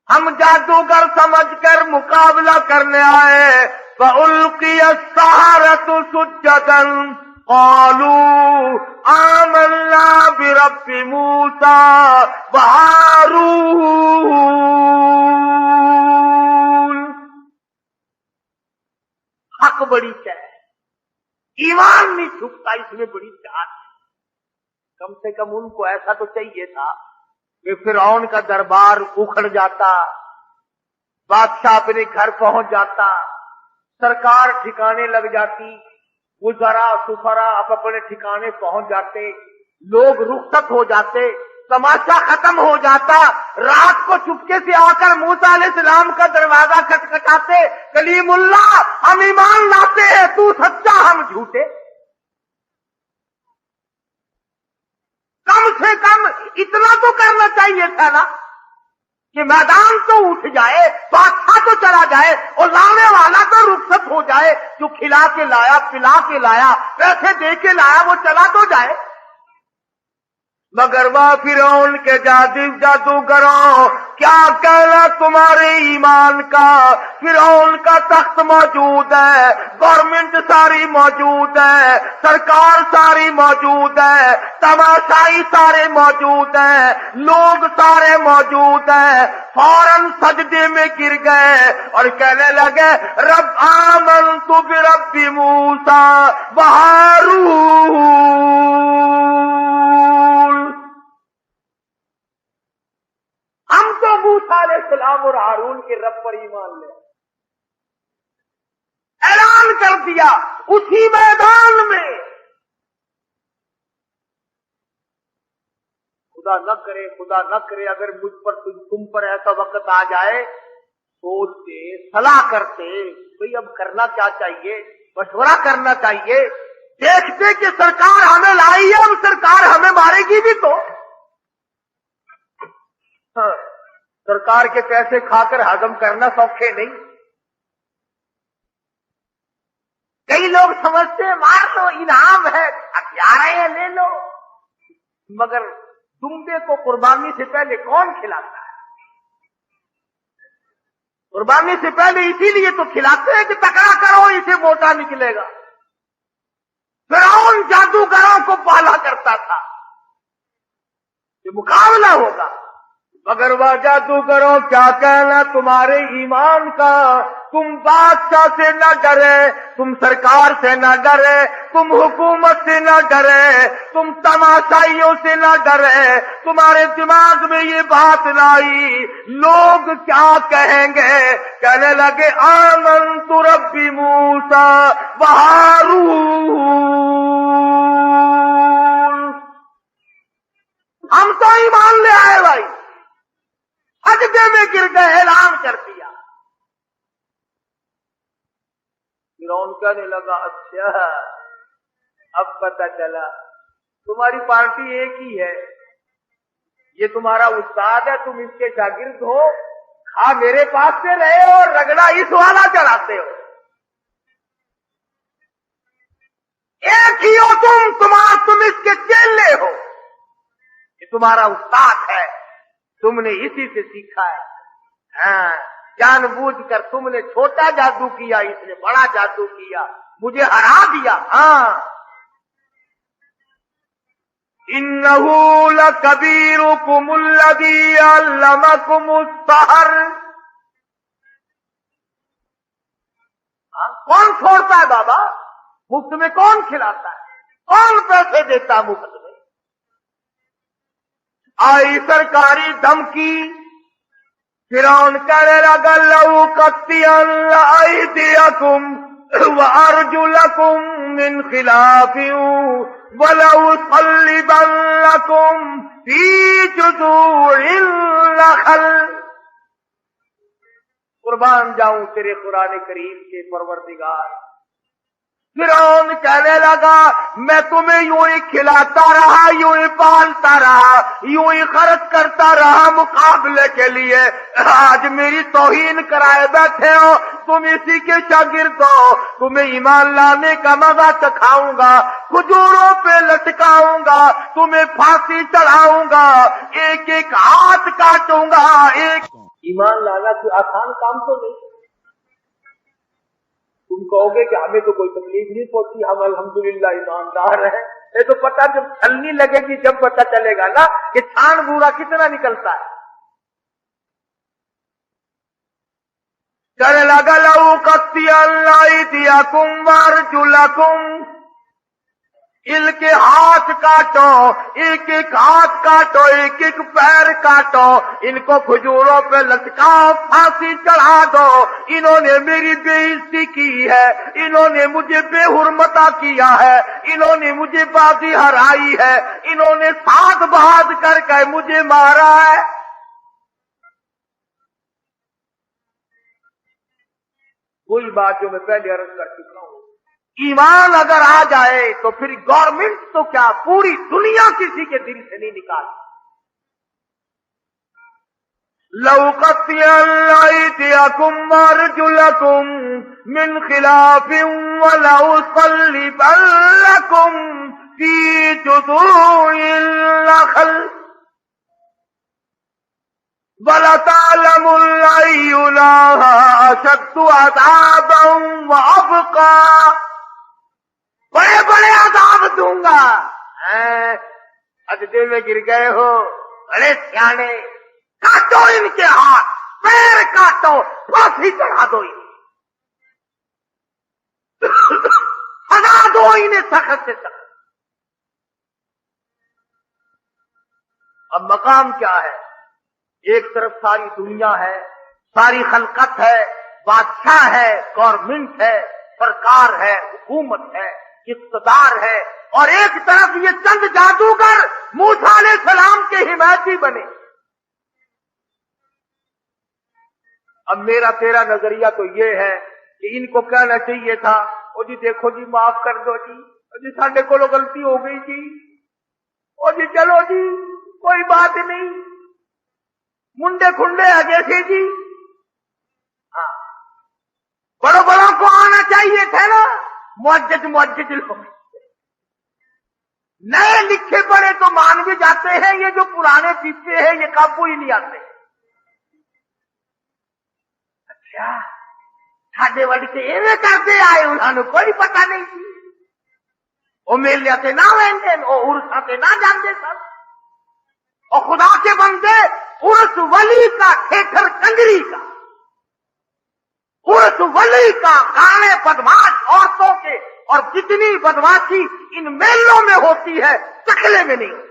ہم جادوگر سمجھ کر مقابلہ کرنے آئے۔ فَأُلْقِيَ السَّحَرَةُ سُجَّدًا قالوا آمنا برب موسى وہارون. حق بڑی ہے، ایمان نہیں چھپتا، اس میں بڑی جان ہے. کم سے کم ان کو ایسا تو چاہیے تھا کہ فرعون کا دربار اکھڑ جاتا، بادشاہ اپنے گھر پہنچ جاتا، سرکار ٹھکانے لگ جاتی، وزراء سفراء اپنے ٹھکانے پہنچ جاتے، لوگ رخصت ہو جاتے، تماشا ختم ہو جاتا. رات کو چپکے سے آ کر موسیٰ علیہ السلام کا دروازہ کھٹکھٹاتے، کلیم اللہ ہم ایمان لاتے ہیں، تو سچا ہم جھوٹے. کم سے کم اتنا تو کرنا چاہیے تھا نا کہ میدان تو اٹھ جائے، بادشاہ تو چلا جائے، اور لانے والا تو رخصت ہو جائے. جو کھلا کے لایا، پلا کے لایا، پیسے دے کے لایا، وہ چلا تو جائے. مگر وہ فرعون کے جادوگروں کیا کہنا تمہارے ایمان کا. فرعون کا تخت موجود ہے، گورنمنٹ ساری موجود ہے، سرکار ساری موجود ہے، تماشائی سارے موجود ہیں، لوگ سارے موجود ہیں. فوراً سجدے میں گر گئے اور کہنے لگے رب آمنت برب موسیٰ وہارون. ہم تو موسیٰ علیہ السلام اور ہارون کے رب پر ایمان لے. اعلان کر دیا اسی میدان میں. خدا نہ کرے اگر مجھ پر تم پر ایسا وقت آ جائے، سوچتے صلاح کرتے بھئی اب کرنا کیا چاہیے، مشورہ کرنا چاہیے. دیکھتے کہ سرکار ہمیں لائی ہے، اب سرکار ہمیں مارے گی بھی تو. سرکار کے پیسے کھا کر ہضم کرنا سوکھے نہیں. کئی لوگ سمجھتے ہیں مار لو انعام ہے، ہتھیار ہیں لے لو. مگر دمبے کو قربانی سے پہلے کون کھلاتا ہے؟ قربانی سے پہلے اسی لیے تو کھلاتے ہیں کہ تکڑا کرو اسے موٹا نکلے گا. فرعون جادوگروں کو پالا کرتا تھا کہ مقابلہ ہوگا. مگر وہ جادوگروں کیا کہنا تمہارے ایمان کا. تم بادشاہ سے نہ ڈرے، تم سرکار سے نہ ڈرے، تم حکومت سے نہ ڈرے، تم تماشائیوں سے نہ ڈرے. تمہارے دماغ میں یہ بات نہ آئی لوگ کیا کہیں گے. کہنے لگے آمنت رب موسیٰ وہارون. ہم تو ایمان لے آئے بھائی. سجدے میں گر گئے، اعلان کر دیا. فرعون کہنے لگا اچھا اب پتہ چلا تمہاری پارٹی ایک ہی ہے، یہ تمہارا استاد ہے، تم اس کے شاگرد ہو، کھا میرے پاس سے رہے ہو، رگڑا اس والا چڑھاتے ہو. ایک ہی ہو تم اس کے چیلے ہو. یہ تمہارا استاد ہے، تم نے اسی سے سیکھا ہے. ہاں جان بوجھ کر تم نے چھوٹا جادو کیا، اس نے بڑا جادو کیا، مجھے ہرا دیا. ہاں انہ لکبیرکم الذی علمکم السحر. کون چھوڑتا ہے بابا؟ مفت میں کون کھلاتا ہے؟ کون پیسے دیتا مفت میں؟ آئی سرکاری دھمکی. فرعون کہنے لگا لأقطعن أيديكم وأرجلكم من خلاف ولأصلبنكم في جذوع النخل. قربان جاؤں تیرے قرآن کریم کے پروردگار. فرعون کہنے لگا میں تمہیں یوں ہی کھلاتا رہا، یوں ہی پالتا رہا، یوں ہی خرچ کرتا رہا مقابلے کے لیے. آج میری توہین کرائے بیٹھے ہو، تم اسی کے شاگرد ہو. تمہیں ایمان لانے کا مزہ چکھاؤں گا، کھجوروں پہ لٹکاؤں گا، تمہیں پھانسی چڑھاؤں گا، ایک ایک ہاتھ کاٹوں گا. ایمان لانا کوئی آسان کام تو نہیں. تم کہو گے کہ ہمیں تو کوئی تکلیف نہیں پہنچی، ہم الحمدللہ ایماندار ہیں. یہ تو پتہ جب چھلنی لگے گی جب پتہ چلے گا نا کہ چھان بورا کتنا نکلتا ہے. کہنے لگا لو قطعن ایدیکم وارجلکم، ان کے ہاتھ کاٹو، ایک ایک ہاتھ کاٹو، ایک ایک پیر کاٹو، ان کو کھجوروں پہ لٹکاؤ، پھانسی چڑھا دو. انہوں نے میری بے عزتی کی ہے، انہوں نے مجھے بے حرمتا کیا ہے، انہوں نے مجھے بازی ہرائی ہے، انہوں نے ساتھ بہاد کر کے مجھے مارا ہے. وہی بات جو میں پہلے عرض کر چکا ہوں، ایمان اگر آ جائے تو پھر گورنمنٹ تو کیا پوری دنیا کسی کے دل سے نہیں نکالتی. لو قطعن ایدیکم وارجلکم من خلاف ولأصلبنکم فی جذوع النخل وَلَتَعْلَمُنَّ أَيُّنَا أَشَدُّ عَذَابًا وَأَبْقَىٰ. بڑے بڑے عذاب دوں گا. سجدے میں گر گئے ہو، بڑے سیانے، کاٹو ان کے ہاتھ پیر کاٹو، پھانسی چڑھا دو انہیں، سزا دو انہیں سخت سے سخت. اب مقام کیا ہے؟ ایک طرف ساری دنیا ہے، ساری خلقت ہے، بادشاہ ہے، گورنمنٹ ہے، سرکار ہے، حکومت ہے، اقتدار ہے، اور ایک طرف یہ چند جادوگر موسیٰ علیہ السلام کے حمایتی بنے. اب میرا تیرا نظریہ تو یہ ہے کہ ان کو کہنا چاہیے تھا، او جی دیکھو جی معاف کر دو جی، او جی ساڈے کولوں غلطی ہو گئی جی، او جی چلو جی کوئی بات نہیں، منڈے کھنڈے آگے تھے جی. ہاں بڑوں بڑوں کو آنا چاہیے تھا نا، معجز لوگ. نئے لکھے پڑے تو مان بھی جاتے ہیں، یہ جو پرانے پیچھے ہیں یہ قابو ہی نہیں آتے. اچھا ساڈے وڈ کے ایویں کرتے آئے، انہوں نے کوئی پتہ نہیں سی. وہ میلے سے نہ وینڈے، وہ عرصاں سے نہ جاندے سن. اور خدا کے بندے عرس ولی کا ٹھیٹر کنجری کا، عرس ولی کا گانے بدماش عورتوں کے، اور جتنی بدماشی ان میلوں میں ہوتی ہے چکلے میں نہیں ہوتی.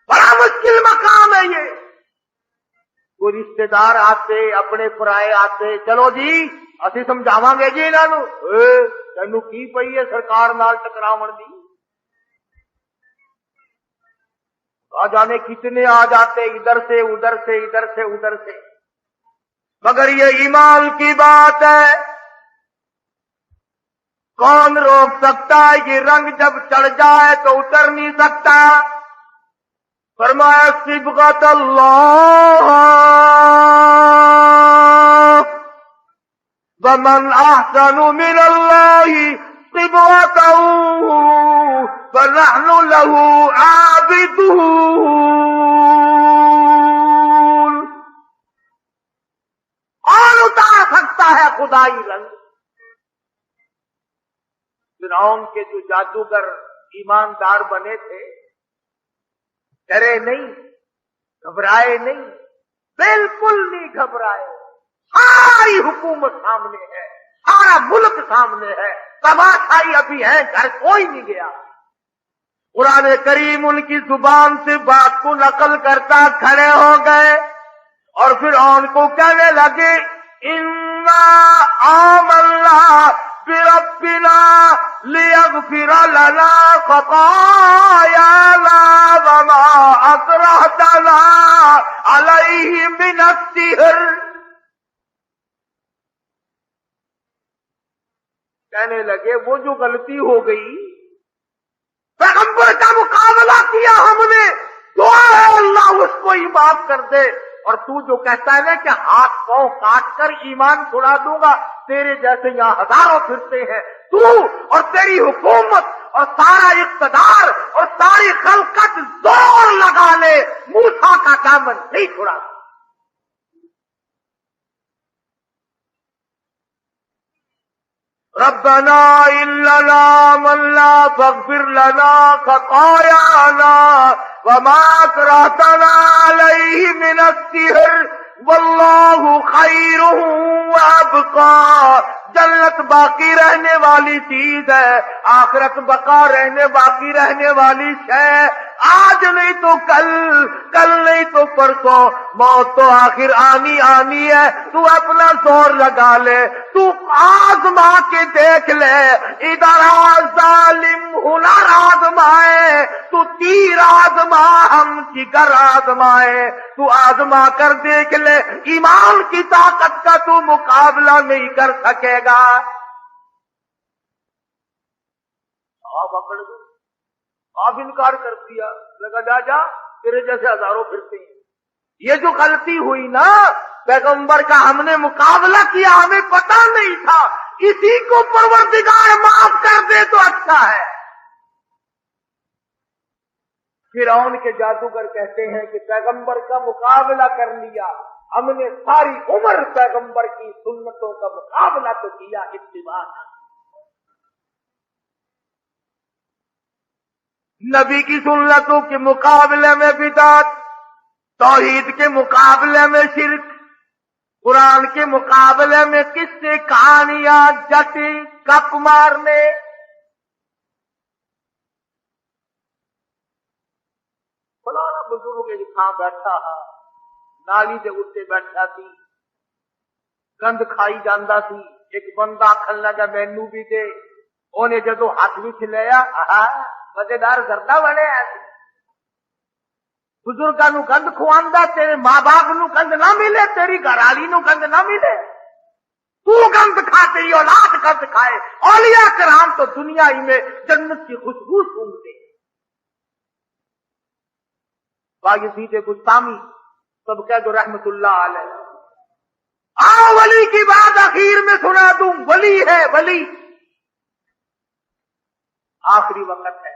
بڑا مشکل مقام ہے یہ. کوئی رشتے دار آتے، اپنے پرائے آتے، چلو جی اسی سمجھاواں گے جی انہاں نوں، تینوں کی پئی ہے سرکار نال ٹکراون دی. آ جانے کتنے آ جاتے، ادھر سے ادھر سے، ادھر سے ادھر سے. مگر یہ ایمان کی بات ہے، کون روک سکتا ہے؟ یہ رنگ جب چڑھ جائے تو اتر نہیں سکتا. فرمایا صبغۃ اللہ ومن احسن من اللہ صبغۃ فنحن له عابدون. کون اتار سکتا ہے خدائی رنگ؟ فرعون کے جو جادوگر ایماندار بنے تھے، ڈرے نہیں، گھبرائے نہیں، بالکل نہیں گھبرائے. ساری حکومت سامنے ہے، سارا ملک سامنے ہے، تماشائی ابھی ہے، گھر کوئی نہیں گیا. قرآن کریم ان کی زبان سے بات کو نقل کرتا کھڑے ہو گئے اور پھر ان کو کہنے لگے انا آمنا بربنا لیغفر لنا خطایانا وما اکرہتنا علیہ من السحر. کہنے لگے وہ جو غلطی ہو گئی، پیغمبر کا مقابلہ کیا ہم نے، دعا ہے اللہ اس کو ہی معاف کر دے. اور تو جو کہتا ہے نا کہ ہاتھ پاؤں کاٹ کر ایمان چھڑا دوں گا، تیرے جیسے یہاں ہزاروں پھرتے ہیں، تو اور تیری حکومت اور سارا اقتدار اور ساری خلقت زور لگا لے، موسیٰ کا دامن نہیں چھڑا. ربنا إننا آمنا فاغفر لنا خطايانا وما أكرهتنا عليه من السحر واللہ خیر وابقا. جنت باقی رہنے والی چیز ہے، آخرت بقا رہنے باقی رہنے والی شے. آج نہیں تو کل، کل نہیں تو پرسوں، موت تو آخر آنی آنی ہے. تو اپنا زور لگا لے، تو آزما کے دیکھ لے. ادھر ظالم ہنر آزمائے، تو تیر آزما ہم جگر آزمائے. تو آزما کر دیکھ لے، ایمان کی طاقت کا تو مقابلہ نہیں کر سکے گا. آپ اکڑ گئے، آپ انکار کر دیا. لگا جا جا تیرے جیسے ہزاروں پھرتے ہیں. یہ جو غلطی ہوئی نا، پیغمبر کا ہم نے مقابلہ کیا، ہمیں پتہ نہیں تھا. اسی کو پروردگار معاف کر دے تو اچھا ہے. فرعون کے جادوگر کہتے ہیں کہ پیغمبر کا مقابلہ کر لیا، ہم نے ساری عمر پیغمبر کی سنتوں کا مقابلہ تو کیا، اتباع نبی کی سنتوں کے مقابلے میں بدعت، توحید کے مقابلے میں شرک، قرآن کے مقابلے میں قصے کہانیاں جٹی گپ مارنے. فلانا بزرگ جہاں بیٹھا ہے، نالی دے اتے بیٹھا سی، گند کھائی جاندہ سی. ایک بندہ آکھن لگا مینو بھی دے. انہیں جدو ہاتھ وچ لیا، مزیدار زردہ بنے. بزرگاں نو گند کھواندا، تیرے ماں باپ نو گند نہ ملے، تیری گھر والی نو گند نہ ملے. تو گند کھا، تیری اولاد گند کھائے. اولیاء کرام تو دنیا ہی میں جنت کی خوشبو سونگتے. باقی گستامی سب کہہ دو رحمت اللہ علیہ. آؤ ولی کی بات اخیر میں سنا دوں. ولی ہے ولی، آخری وقت ہے.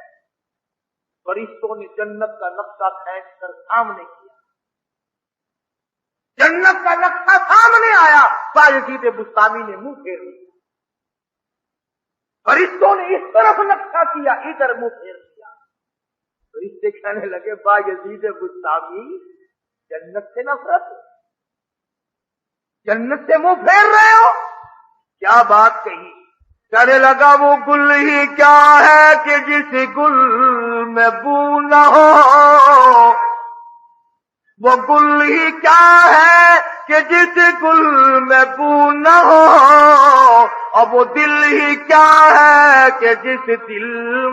فرشتوں نے جنت کا نقشہ کھینچ کر سامنے کیا، جنت کا نقشہ سامنے آیا. باقی گستامی نے منہ پھیر لیا. فرشتوں نے اس طرف نقشہ کیا، ادھر منہ پھیر لیا. فرشتے کہنے لگے با یزید بستامی، جنت سے نفرت، جنت سے منہ پھیر رہے ہو، کیا بات کہی. کہنے لگا وہ گل ہی کیا ہے کہ جس گل میں بو نہ ہو، وہ گل ہی کیا ہے کہ جس گل میں بو نہ ہو، اور وہ دل ہی کیا ہے کہ جس دل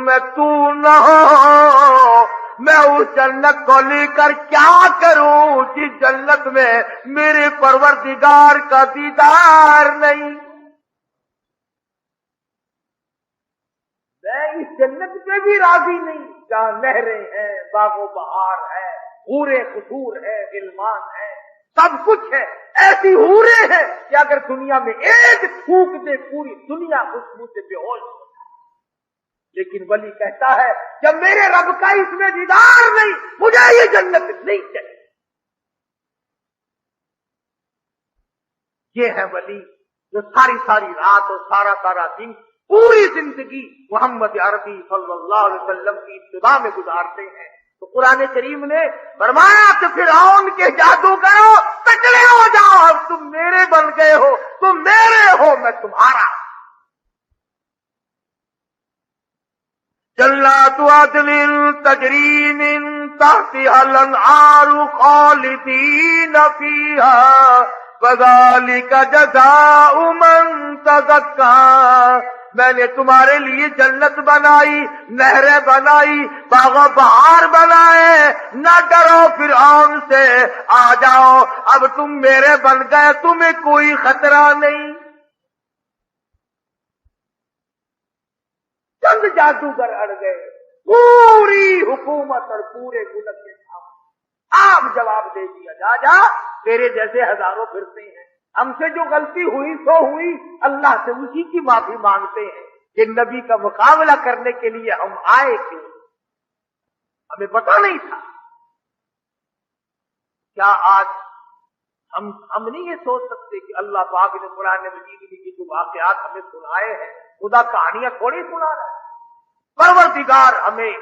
میں تو نہ ہو. میں اس جنت کو لے کر کیا کروں جس جنت میں میرے پروردگار کا دیدار نہیں. میں اس جنت پہ بھی راضی نہیں جہاں نہریں ہیں، باغ و بہار ہے، حوریں قصور ہے، غلمان ہے، سب کچھ ہے. ایسی حوریں ہیں کہ اگر دنیا میں ایک تھوک دے پوری دنیا خوشبو سے بے ہوش ہو جائے. لیکن ولی کہتا ہے جب میرے رب کا اس میں دیدار نہیں، مجھے یہ جنت نہیں چاہیے. یہ ہے ولی جو ساری ساری رات اور سارا سارا دن، پوری زندگی محمد عربی صلی اللہ علیہ وسلم کی اتباع میں گزارتے ہیں. تو قرآن کریم نے فرمایا کہ فرعون کے جادوگروں تکڑے ہو جاؤ، اب تم میرے بن گئے ہو، تم میرے ہو، میں تمہارا. جنات عدن تجری من تحتها الانہار خالدین فیہا وذالک جزاء من تزکی. میں نے تمہارے لیے جنت بنائی، نہریں بنائی، باغ و بہار بنائے. نہ ڈرو فرعون سے، آ جاؤ اب تم میرے بن گئے، تمہیں کوئی خطرہ نہیں. چند جادوگر اڑ گئے، پوری حکومت اور پورے ملک کے سامنے آپ جواب دے دیا، جا جا تیرے جیسے ہزاروں پھرتے ہیں. ہم سے جو غلطی ہوئی سو ہوئی، اللہ سے اسی کی معافی مانگتے ہیں کہ نبی کا مقابلہ کرنے کے لیے ہم آئے کیوں، ہمیں پتہ نہیں تھا. کیا آج ہم نہیں یہ سوچ سکتے کہ اللہ پاک نے قرآن مجید میں کی جو واقعات ہمیں سنائے ہیں، خدا کہانیاں تھوڑی سنا رہا ہے۔ پروردگار ہمیں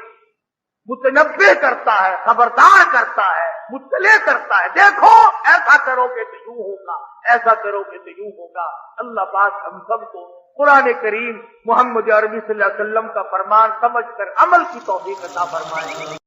متنبہ کرتا ہے، خبردار کرتا ہے، مطلع کرتا ہے، دیکھو ایسا کرو گے تو یوں ہوگا، ایسا کرو گے تو یوں ہوگا۔ اللہ پاک ہم سب کو قرآن کریم محمد عربی صلی اللہ علیہ وسلم کا فرمان سمجھ کر عمل کی توفیق عطا فرمائے۔